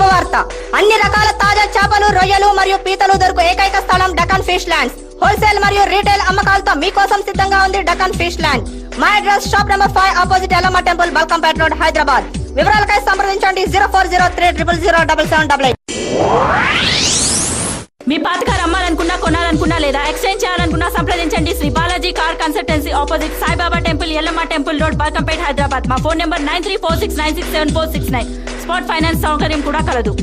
శుభవార్త అన్ని రకాల తాజా చేపలు రొయ్యలు మరియు పీతలు దొరుకు ఏకైక స్థలం డకాన్ ఫిష్ ల్యాండ్స్ హోల్సేల్ మరియు రీటైల్ అమ్మకాలతో మీకోసం సిద్ధంగా ఉంది Deccan fish land. My address shop number 5 opposite Yellamma temple Balkampet road Hyderabad. వివరాలకై సంప్రదించండి 0403007788. మీ పాత కార్ అమ్మాలనుకున్నా కొనాలనుకున్నా లేదా ఎక్స్చేంజ్ చేయాలనుకున్నా సంప్రదించండి Shri Balaji car consultancy opposite Saibaba temple Yellamma temple road Balkampet Hyderabad. మా ఫోన్ నెంబర్ 9346967469. స్పాట్ ఫైనాన్స్ సౌకర్యం కూడా కలదు.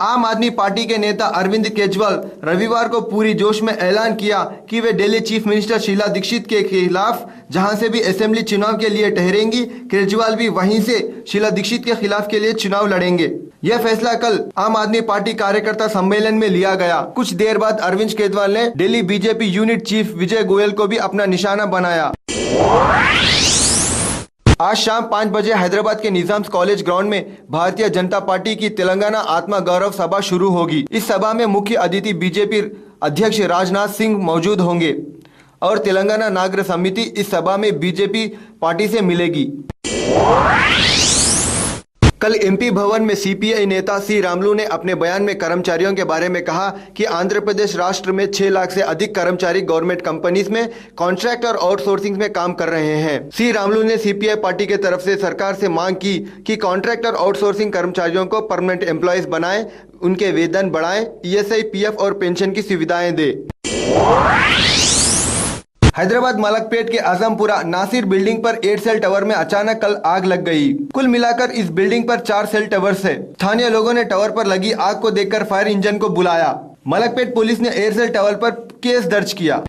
आम आदमी पार्टी के नेता अरविंद केजरीवाल रविवार को पूरी जोश में ऐलान किया कि वे दिल्ली चीफ मिनिस्टर शीला दीक्षित के खिलाफ जहां से भी असेंबली चुनाव के लिए ठहरेंगी, केजरीवाल भी वहीं से शीला दीक्षित के खिलाफ के लिए चुनाव लड़ेंगे। यह फैसला कल आम आदमी पार्टी कार्यकर्ता सम्मेलन में लिया गया। कुछ देर बाद अरविंद केजरीवाल ने दिल्ली बीजेपी यूनिट चीफ विजय गोयल को भी अपना निशाना बनाया। आज शाम 5 बजे हैदराबाद के निजाम्स कॉलेज ग्राउंड में भारतीय जनता पार्टी की तेलंगाना आत्मा गौरव सभा शुरू होगी। इस सभा में मुख्य अतिथि बीजेपी अध्यक्ष राजनाथ सिंह मौजूद होंगे और तेलंगाना नागरिक समिति इस सभा में बीजेपी पार्टी से मिलेगी। कल एमपी भवन में सीपीआई नेता सी रामलू ने अपने बयान में कर्मचारियों के बारे में कहा कि आंध्र प्रदेश राष्ट्र में 6 लाख से अधिक कर्मचारी गवर्नमेंट कंपनीज में कॉन्ट्रैक्ट और आउटसोर्सिंग में काम कर रहे हैं। सी रामलू ने सीपीआई पार्टी के तरफ से सरकार से मांग की कि कॉन्ट्रैक्ट और आउटसोर्सिंग कर्मचारियों को परमानेंट एम्प्लॉयज बनाएं, उनके वेतन बढ़ाएं, ईएसआई, पीएफ और पेंशन की सुविधाएं दे। हैदराबाद मलकपेट के आजमपुरा नासिर बिल्डिंग पर 8 सेल टावर में अचानक कल आग लग गई। कुल मिलाकर इस बिल्डिंग पर 4 सेल टावर्स है। स्थानीय लोगों ने टावर पर लगी आग को देखकर फायर इंजन को बुलाया। मलकपेट पुलिस ने एयरसेल टावर पर केस दर्ज किया।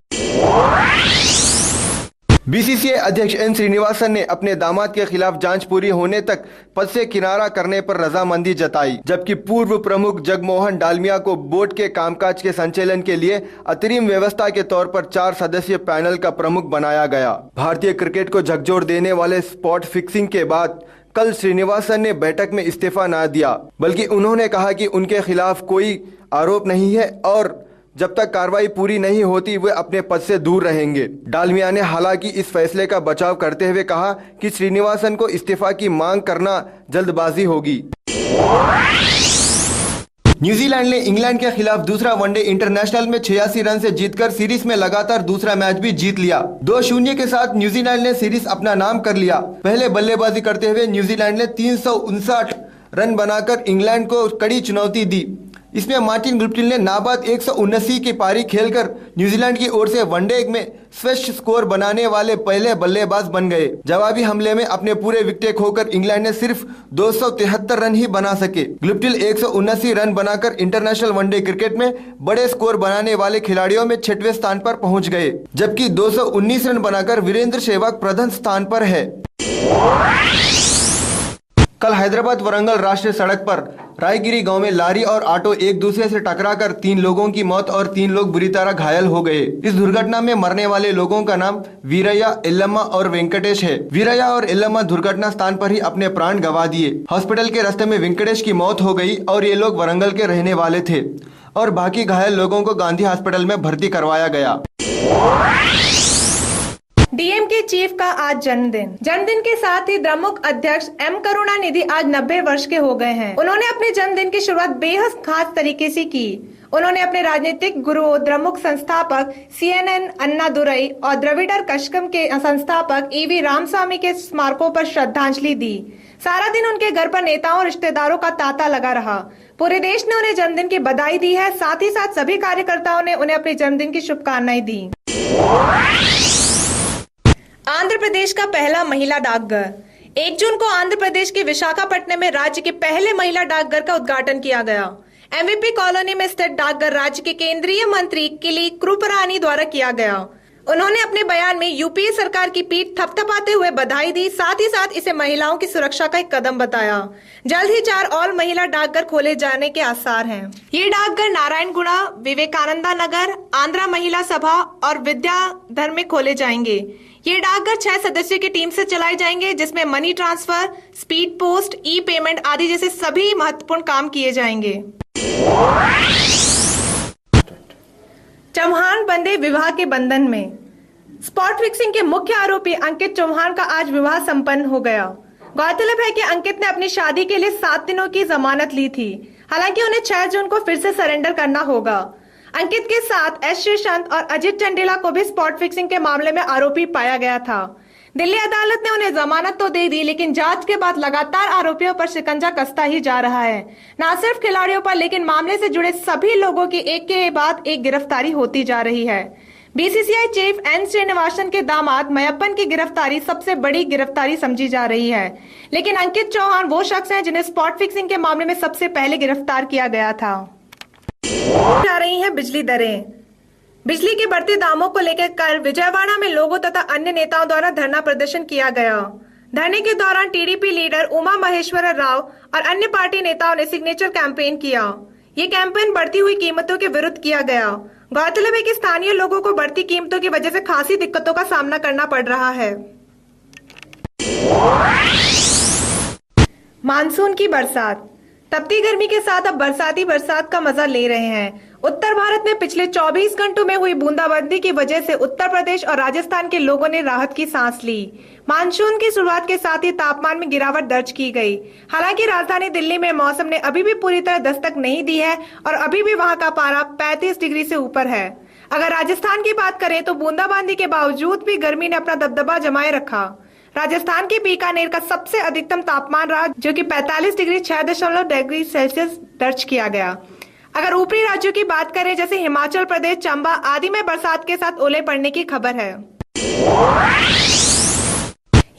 बीसीसीआई अध्यक्ष एन श्रीनिवासन ने अपने दामाद के खिलाफ जांच पूरी होने तक पद से किनारा करने पर रजामंदी जताई, जबकि पूर्व प्रमुख जगमोहन डालमिया को बोर्ड के कामकाज के संचालन के लिए अंतरिम व्यवस्था के तौर पर 4 सदस्यीय पैनल का प्रमुख बनाया गया। भारतीय क्रिकेट को झकझोर देने वाले स्पॉट फिक्सिंग के बाद कल श्रीनिवासन ने बैठक में इस्तीफा न दिया, बल्कि उन्होंने कहा कि उनके खिलाफ कोई आरोप नहीं है और जब तक कार्रवाई पूरी नहीं होती वे अपने पद से दूर रहेंगे। डालमिया ने हालांकि इस फैसले का बचाव करते हुए कहा कि श्रीनिवासन को इस्तीफा की मांग करना जल्दबाजी होगी। न्यूजीलैंड ने इंग्लैंड के खिलाफ दूसरा वनडे इंटरनेशनल में 86 रन से जीतकर सीरीज में लगातार दूसरा मैच भी जीत लिया। 2-0 के साथ न्यूजीलैंड ने सीरीज अपना नाम कर लिया। पहले बल्लेबाजी करते हुए न्यूजीलैंड ने 359 रन बनाकर इंग्लैंड को कड़ी चुनौती दी। इसमें मार्टिन गुप्टिल ने नाबाद 179 की पारी खेलकर न्यूजीलैंड की ओर से वनडे में श्रेष्ठ स्कोर बनाने वाले पहले बल्लेबाज बन गए। जवाबी हमले में अपने पूरे विकेट खोकर इंग्लैंड ने सिर्फ 273 रन ही बना सके। गुप्टिल 179 रन बनाकर इंटरनेशनल वनडे क्रिकेट में बड़े स्कोर बनाने वाले खिलाड़ियों में 6वें स्थान पर पहुंच गए, जबकि 219 रन बनाकर वीरेंद्र सहवाग प्रथम स्थान पर है। कल हैदराबाद वरंगल राष्ट्रीय सड़क पर रायगिरी गांव में लारी और ऑटो एक दूसरे से टकराकर 3 लोगों की मौत और 3 लोग बुरी तरह घायल हो गए। इस दुर्घटना में मरने वाले लोगों का नाम वीरैया, एल्लम्मा और वेंकटेश है। वीरैया और एल्लम्मा दुर्घटना स्थान पर ही अपने प्राण गंवा दिए। हॉस्पिटल के रास्ते में वेंकटेश की मौत हो गई और ये लोग वरंगल के रहने वाले थे और बाकी घायल लोगों को गांधी हॉस्पिटल में भर्ती करवाया गया। डीएमके चीफ का आज जन्मदिन के साथ ही द्रमुक अध्यक्ष एम करुणानिधि आज 90 वर्ष के हो गए हैं। उन्होंने अपने जन्मदिन की शुरुआत बेहद खास तरीके से की। उन्होंने अपने राजनीतिक गुरु द्रमुक संस्थापक सीएनएन अन्नादुरई और द्रविडर कशकम के संस्थापक ईवी रामस्वामी के स्मारकों पर श्रद्धांजलि दी। सारा दिन उनके घर पर नेताओं और रिश्तेदारों का तांता लगा रहा। पूरे देश ने उन्हें जन्मदिन की बधाई दी है। साथ ही साथ सभी कार्यकर्ताओं ने उन्हें अपने जन्मदिन की शुभकामनाएं दी। आंध्र प्रदेश का पहला महिला डाकघर 1 जून को आंध्र प्रदेश के विशाखापट्टनम में राज्य के पहले महिला डाकघर का उद्घाटन किया गया। एमवीपी कॉलोनी में स्थित डाकघर राज्य के केंद्रीय मंत्री किली कृपरानी द्वारा किया गया। उन्होंने अपने बयान में यूपीए सरकार की पीठ थपथपाते हुए बधाई दी। साथ ही साथ इसे महिलाओं की सुरक्षा का एक कदम बताया। जल्द ही 4 और महिला डाकघर खोले जाने के आसार हैं। ये डाकघर नारायणगुड़ा, विवेकानंदा नगर, आंध्रा महिला सभा और विद्याधर में खोले जाएंगे। ये डाकघर 6 सदस्यों की टीम से चलाए जाएंगे, जिसमें मनी ट्रांसफर, स्पीड पोस्ट, ई पेमेंट आदि जैसे सभी महत्वपूर्ण काम किए जाएंगे। चौहान बंधे विवाह के बंधन में। स्पॉट फिक्सिंग के मुख्य आरोपी अंकित चौहान का आज विवाह संपन्न हो गया। गौरतलब है कि अंकित ने अपनी शादी के लिए 7 दिनों की जमानत ली थी। हालांकि उन्हें 6 जून को फिर से सरेंडर करना होगा। अंकित के साथ एस श्रीशांत और अजित चंडेला को भी स्पॉट फिक्सिंग के मामले में आरोपी पाया गया था। दिल्ली अदालत ने उन्हें जमानत तो दे दी, लेकिन जांच के बाद लगातार आरोपियों पर शिकंजा कसता ही जा रहा है। न सिर्फ खिलाड़ियों पर, लेकिन मामले से जुड़े सभी लोगों की एक के बाद एक गिरफ्तारी होती जा रही है। बीसीसीआई चीफ एन श्रीनिवासन के दामाद मयप्पन की गिरफ्तारी सबसे बड़ी गिरफ्तारी समझी जा रही है। लेकिन अंकित चौहान वो शख्स हैं जिन्हें स्पॉट फिक्सिंग के मामले में सबसे पहले गिरफ्तार किया गया था। जा रही हैं बिजली दरें। बिजली के बढ़ते दामों को लेकर कल विजयवाड़ा में लोगों तथा अन्य नेताओं द्वारा धरना प्रदर्शन किया गया। धरने के दौरान टीडीपी लीडर उमा महेश्वर राव और अन्य पार्टी नेताओं ने सिग्नेचर कैंपेन किया। ये कैंपेन बढ़ती हुई कीमतों के विरुद्ध किया गया। गौरतलब है कि स्थानीय लोगों को बढ़ती कीमतों की वजह से खासी दिक्कतों का सामना करना पड़ रहा है। मानसून की बरसात। तपती गर्मी के साथ अब बरसात का मजा ले रहे हैं। उत्तर भारत में पिछले 24 घंटों में हुई बूंदाबांदी की वजह से उत्तर प्रदेश और राजस्थान के लोगों ने राहत की सांस ली। मानसून की शुरुआत के साथ ही तापमान में गिरावट दर्ज की गई। हालांकि राजधानी दिल्ली में मौसम ने अभी भी पूरी तरह दस्तक नहीं दी है और अभी भी वहां का पारा 35 डिग्री से ऊपर है। अगर राजस्थान की बात करें तो बूंदाबांदी के बावजूद भी गर्मी ने अपना दबदबा जमाए रखा। राजस्थान के बीकानेर का सबसे अधिकतम तापमान रहा, जो कि 45 डिग्री 6 डिग्री सेल्सियस दर्ज किया गया। अगर ऊपरी राज्यों की बात करें जैसे हिमाचल प्रदेश, चंबा आदि में बरसात के साथ ओले पड़ने की खबर है।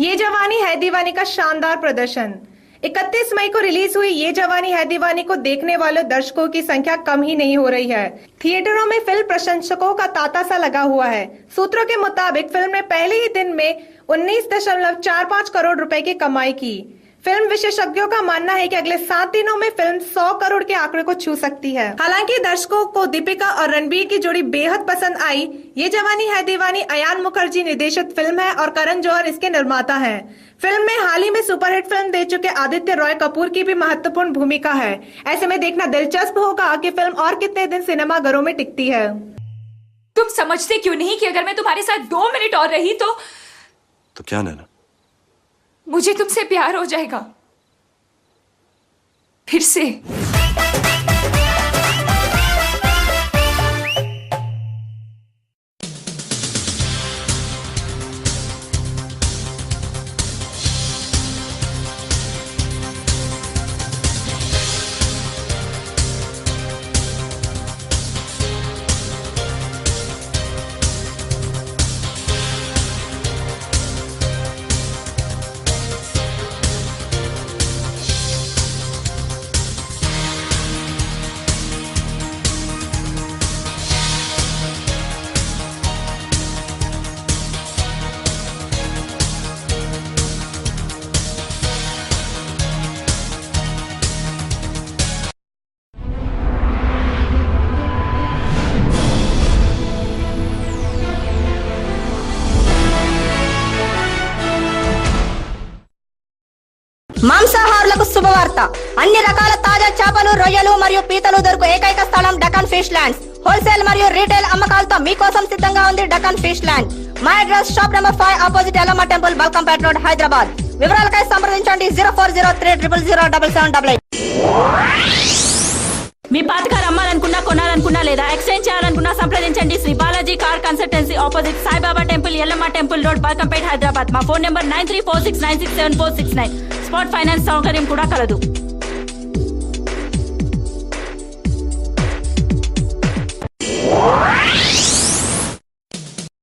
ये जवानी है दीवानी का शानदार प्रदर्शन। 31 मई को रिलीज हुई ये जवानी है दीवानी को देखने वाले दर्शकों की संख्या कम ही नहीं हो रही है। थिएटरों में फिल्म प्रशंसकों का तांता सा लगा हुआ है। सूत्रों के मुताबिक फिल्म ने पहले ही दिन में 19.45 करोड़ रुपए की कमाई की। फिल्म विशेषज्ञों का मानना है कि अगले 7 दिनों में फिल्म 100 करोड़ के आंकड़े को छू सकती है। हालांकि दर्शकों को दीपिका और रणबीर की जोड़ी बेहद पसंद आई। ये जवानी है दीवानी अयान मुखर्जी निर्देशित फिल्म है और करण जौहर इसके निर्माता हैं। फिल्म में हाल ही में सुपरहिट फिल्म दे चुके आदित्य रॉय कपूर की भी महत्वपूर्ण भूमिका है। ऐसे में देखना दिलचस्प होगा कि फिल्म और कितने दिन सिनेमाघरों में टिकती है। तुम समझते क्यों नहीं कि अगर मैं तुम्हारे साथ 2 मिनट और रही तो क्या नैना? मुझे तुमसे प्यार हो जाएगा फिर से। మాంసాహారులకు శుభవార్త. అన్ని రకాల తాజా చేపలు, రొయ్యలు మరియు పీతలు దొరుకు ఏకైక స్థలం డకాన్ ఫిష్ ల్యాండ్స్. హోల్సేల్ మరియు రీటైల్ అమ్మకాలతో మీకోసం సిద్ధంగా ఉంది డకాన్ ఫిష్ ల్యాండ్. మా address shop number 5 opposite Yellamma temple, Balkampet road, Hyderabad. వివరాలకై సంప్రదించండి 0403000088. మీ పాత కార్ అమ్మాలనుకున్నా, కొనాలనుకున్నా లేదా ఎక్స్చేంజ్ చేయాలనుకున్నా సంప్రదించండి Shri Balaji car consultancy opposite Saibaba temple, Yellamma temple road, Balkampet, Hyderabad. మా ఫోన్ నెంబర్ 9346967469. స్పాట్ ఫైనాన్స్ సౌకర్యం కూడా కలదు.